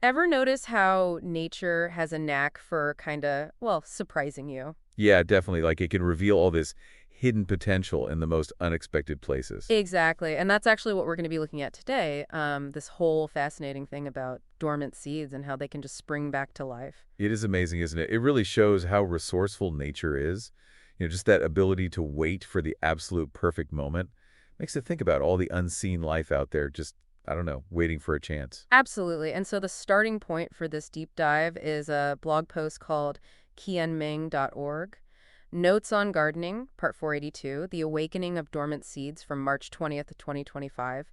Ever notice how nature has a knack for kind of, well, surprising you? Yeah, definitely. Like it can reveal all this hidden potential in the most unexpected places. Exactly. And that's actually what we're going to be looking at today. This whole fascinating thing about dormant seeds and how they can just spring back to life. It is amazing, isn't it? It really shows how resourceful nature is. Just that ability to wait for the absolute perfect moment makes it think about all the unseen life out there just, I don't know, waiting for a chance. Absolutely. And so the starting point for this deep dive is a blog post called qianming.org. Notes on Gardening, Part 482, The Awakening of Dormant Seeds from March 20th, 2025.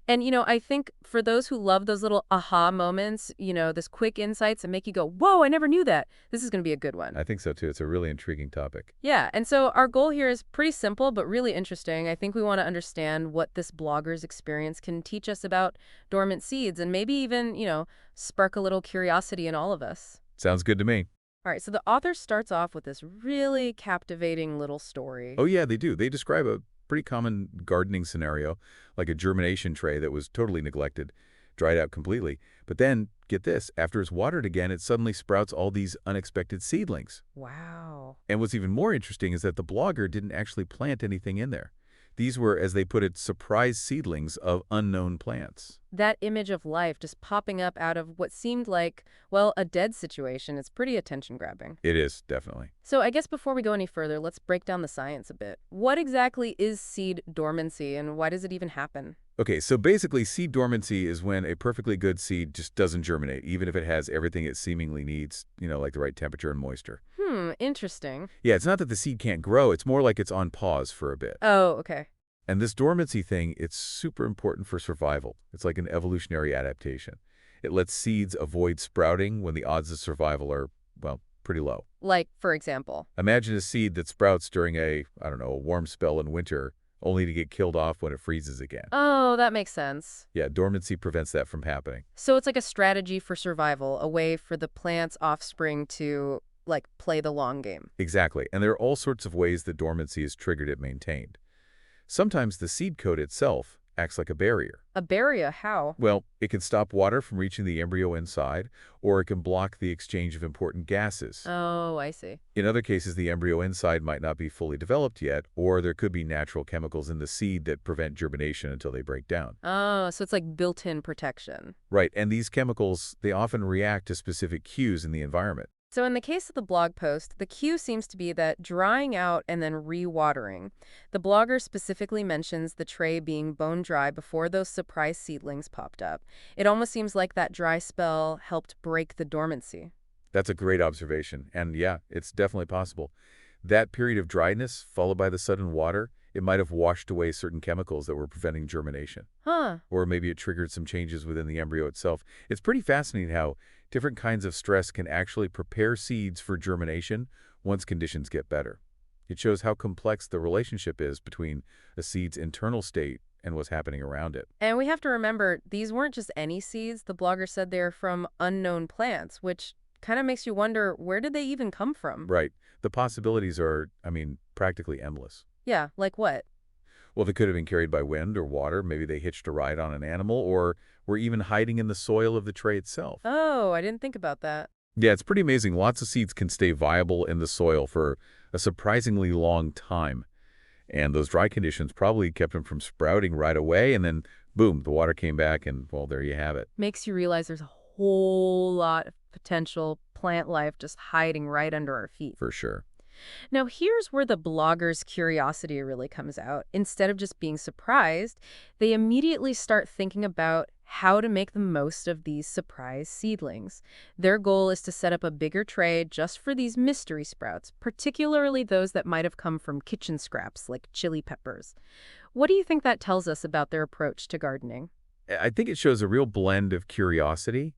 And, I think for those who love those little aha moments, this quick insights that make you go, whoa, I never knew that. This is going to be a good one. I think so, too. It's a really intriguing topic. Yeah, and so our goal here is pretty simple, but really interesting. I think we want to understand what this blogger's experience can teach us about dormant seeds and maybe even, spark a little curiosity in all of us. Sounds good to me. All right, so the author starts off with this really captivating little story. Oh, yeah, they do. They describe a pretty common gardening scenario, like a germination tray that was totally neglected, dried out completely. But then, get this, after it's watered again, it suddenly sprouts all these unexpected seedlings. Wow. And what's even more interesting is that the blogger didn't actually plant anything in there. These were, as they put it, surprise seedlings of unknown plants. That image of life just popping up out of what seemed like, well, a dead situation is pretty attention-grabbing. It is, definitely. So I guess before we go any further, let's break down the science a bit. What exactly is seed dormancy and why does it even happen? Okay, so basically seed dormancy is when a perfectly good seed just doesn't germinate, even if it has everything it seemingly needs, like the right temperature and moisture. Interesting. Yeah, it's not that the seed can't grow, it's more like it's on pause for a bit. Oh, okay. And this dormancy thing, it's super important for survival. It's like an evolutionary adaptation. It lets seeds avoid sprouting when the odds of survival are, well, pretty low. Like, for example. Imagine a seed that sprouts during I don't know, a warm spell in winter, only to get killed off when it freezes again. Oh, that makes sense. Yeah, dormancy prevents that from happening. So it's like a strategy for survival, a way for the plant's offspring to, like, play the long game. Exactly, and there are all sorts of ways that dormancy is triggered and maintained. Sometimes the seed coat itself acts like a barrier. A barrier, how? Well, it can stop water from reaching the embryo inside, or it can block the exchange of important gases. Oh, I see. In other cases, the embryo inside might not be fully developed yet, or there could be natural chemicals in the seed that prevent germination until they break down. Oh, so it's like built-in protection. Right, and these chemicals, they often react to specific cues in the environment. So in the case of the blog post, the cue seems to be that drying out and then re-watering. The blogger specifically mentions the tray being bone dry before those surprise seedlings popped up. It almost seems like that dry spell helped break the dormancy. That's a great observation, and yeah, it's definitely possible. That period of dryness, followed by the sudden water, it might have washed away certain chemicals that were preventing germination. Huh. Or maybe it triggered some changes within the embryo itself. It's pretty fascinating how different kinds of stress can actually prepare seeds for germination once conditions get better. It shows how complex the relationship is between a seed's internal state and what's happening around it. And we have to remember, these weren't just any seeds. The blogger said they're from unknown plants, which kind of makes you wonder, where did they even come from? Right. The possibilities are, practically endless. Yeah, like what? Well, they could have been carried by wind or water. Maybe they hitched a ride on an animal, or were even hiding in the soil of the tray itself. Oh, I didn't think about that. Yeah, it's pretty amazing. Lots of seeds can stay viable in the soil for a surprisingly long time. And those dry conditions probably kept them from sprouting right away. And then, boom, the water came back and, well, there you have it. Makes you realize there's a whole lot of potential plant life just hiding right under our feet. For sure. Now, here's where the blogger's curiosity really comes out. Instead of just being surprised, they immediately start thinking about how to make the most of these surprise seedlings. Their goal is to set up a bigger tray just for these mystery sprouts, particularly those that might have come from kitchen scraps like chili peppers. What do you think that tells us about their approach to gardening? I think it shows a real blend of curiosity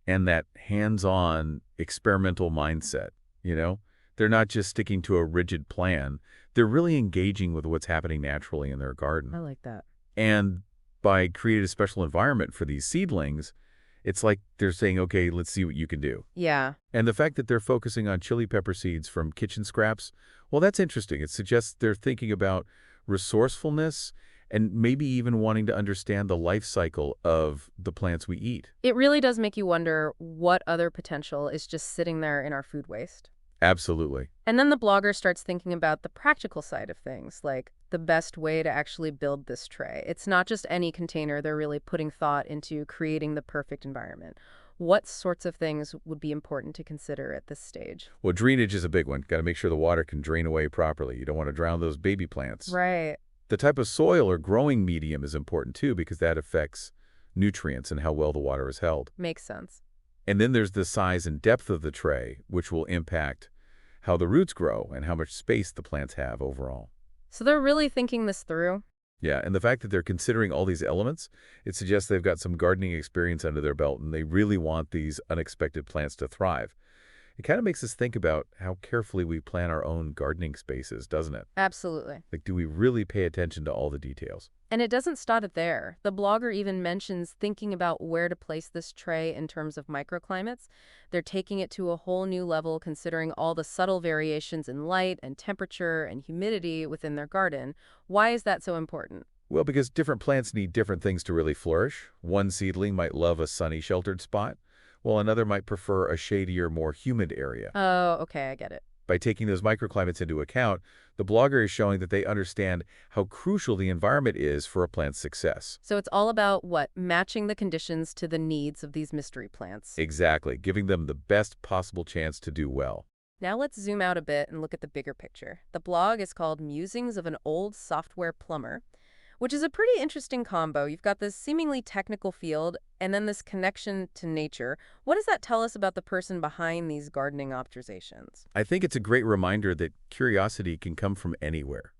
and that hands-on experimental mindset, They're not just sticking to a rigid plan. They're really engaging with what's happening naturally in their garden. I like that. And by creating a special environment for these seedlings, it's like they're saying, okay, let's see what you can do. Yeah. And the fact that they're focusing on chili pepper seeds from kitchen scraps, well, that's interesting. It suggests they're thinking about resourcefulness and maybe even wanting to understand the life cycle of the plants we eat. It really does make you wonder what other potential is just sitting there in our food waste. Absolutely. And then the blogger starts thinking about the practical side of things, like the best way to actually build this tray. It's not just any container, they're really putting thought into creating the perfect environment. What sorts of things would be important to consider at this stage? Well, drainage is a big one. Got to make sure the water can drain away properly. You don't want to drown those baby plants. Right. The type of soil or growing medium is important too because that affects nutrients and how well the water is held. Makes sense. And then there's the size and depth of the tray, which will impact how the roots grow and how much space the plants have overall. So they're really thinking this through? Yeah, and the fact that they're considering all these elements, it suggests they've got some gardening experience under their belt and they really want these unexpected plants to thrive. It kind of makes us think about how carefully we plan our own gardening spaces, doesn't it? Absolutely. Like, do we really pay attention to all the details? And it doesn't stop it there. The blogger even mentions thinking about where to place this tray in terms of microclimates. They're taking it to a whole new level, considering all the subtle variations in light and temperature and humidity within their garden. Why is that so important? Well, because different plants need different things to really flourish. One seedling might love a sunny, sheltered spot, while another might prefer a shadier, more humid area. Oh, okay, I get it. By taking those microclimates into account, the blogger is showing that they understand how crucial the environment is for a plant's success. So it's all about what? Matching the conditions to the needs of these mystery plants. Exactly, giving them the best possible chance to do well. Now let's zoom out a bit and look at the bigger picture. The blog is called Musings of an Old Software Plumber, which is a pretty interesting combo. You've got this seemingly technical field and then this connection to nature. What does that tell us about the person behind these gardening observations? I think it's a great reminder that curiosity can come from anywhere.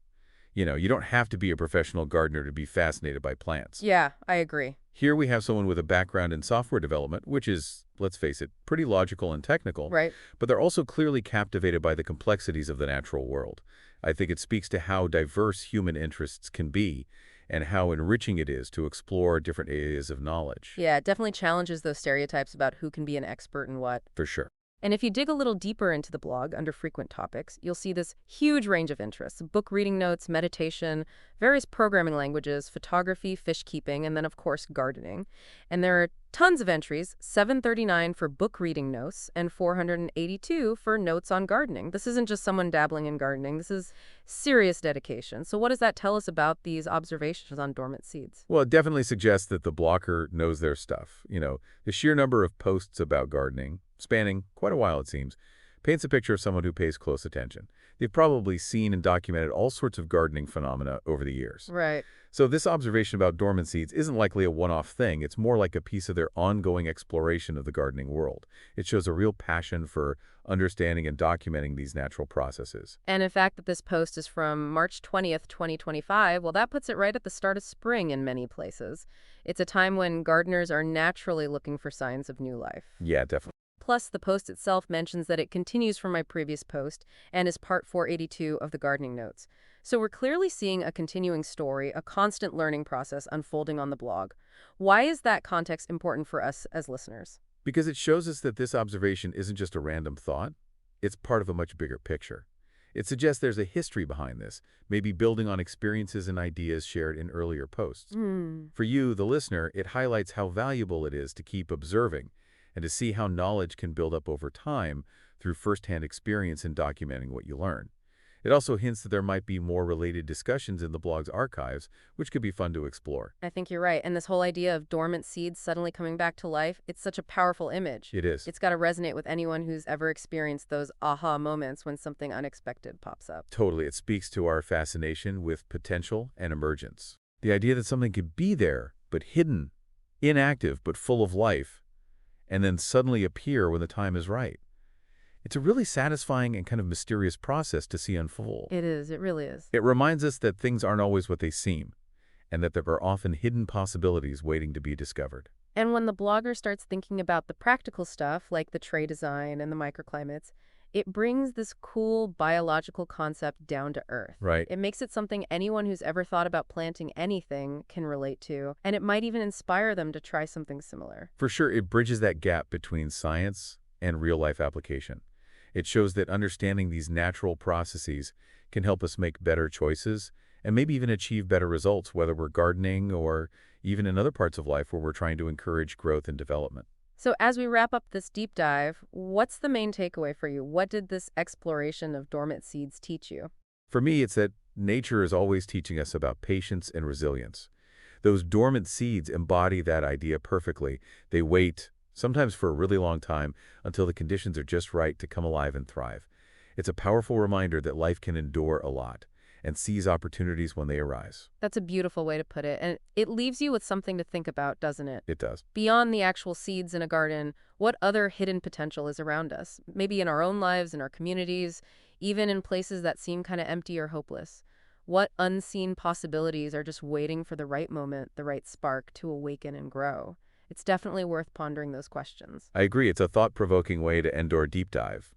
You don't have to be a professional gardener to be fascinated by plants. Yeah, I agree. Here we have someone with a background in software development, which is, let's face it, pretty logical and technical, Right. but they're also clearly captivated by the complexities of the natural world. I think it speaks to how diverse human interests can be and how enriching it is to explore different areas of knowledge. Yeah, it definitely challenges those stereotypes about who can be an expert in what. For sure. And if you dig a little deeper into the blog under frequent topics, you'll see this huge range of interests: book reading notes, meditation, various programming languages, photography, fish keeping, and then, of course, gardening. And there are tons of entries, 739 for book reading notes and 482 for notes on gardening. This isn't just someone dabbling in gardening. This is serious dedication. So what does that tell us about these observations on dormant seeds? Well, it definitely suggests that the blocker knows their stuff. The sheer number of posts about gardening, spanning quite a while it seems, paints a picture of someone who pays close attention. They've probably seen and documented all sorts of gardening phenomena over the years. Right. So this observation about dormant seeds isn't likely a one-off thing. It's more like a piece of their ongoing exploration of the gardening world. It shows a real passion for understanding and documenting these natural processes. And in fact that this post is from March 20th, 2025, well, that puts it right at the start of spring in many places. It's a time when gardeners are naturally looking for signs of new life. Yeah, definitely. Plus, the post itself mentions that it continues from my previous post and is part 482 of the gardening notes. So we're clearly seeing a continuing story, a constant learning process unfolding on the blog. Why is that context important for us as listeners? Because it shows us that this observation isn't just a random thought. It's part of a much bigger picture. It suggests there's a history behind this, maybe building on experiences and ideas shared in earlier posts. For you, the listener, it highlights how valuable it is to keep observing and to see how knowledge can build up over time through firsthand experience in documenting what you learn. It also hints that there might be more related discussions in the blog's archives, which could be fun to explore. I think you're right. And this whole idea of dormant seeds suddenly coming back to life, it's such a powerful image. It is. It's got to resonate with anyone who's ever experienced those aha moments when something unexpected pops up. Totally. It speaks to our fascination with potential and emergence. The idea that something could be there, but hidden, inactive, but full of life, and then suddenly appear when the time is right. It's a really satisfying and kind of mysterious process to see unfold. It is. It really is. It reminds us that things aren't always what they seem, and that there are often hidden possibilities waiting to be discovered. And when the blogger starts thinking about the practical stuff, like the tray design and the microclimates, it brings this cool biological concept down to earth. Right. It makes it something anyone who's ever thought about planting anything can relate to, and it might even inspire them to try something similar. For sure, it bridges that gap between science and real-life application. It shows that understanding these natural processes can help us make better choices and maybe even achieve better results, whether we're gardening or even in other parts of life where we're trying to encourage growth and development. So as we wrap up this deep dive, what's the main takeaway for you? What did this exploration of dormant seeds teach you? For me, it's that nature is always teaching us about patience and resilience. Those dormant seeds embody that idea perfectly. They wait, sometimes for a really long time, until the conditions are just right to come alive and thrive. It's a powerful reminder that life can endure a lot and seize opportunities when they arise. That's a beautiful way to put it, and it leaves you with something to think about, doesn't it? It does. Beyond the actual seeds in a garden, what other hidden potential is around us? Maybe in our own lives, in our communities, even in places that seem kind of empty or hopeless. What unseen possibilities are just waiting for the right moment, the right spark to awaken and grow? It's definitely worth pondering those questions. I agree. It's a thought-provoking way to end our deep dive.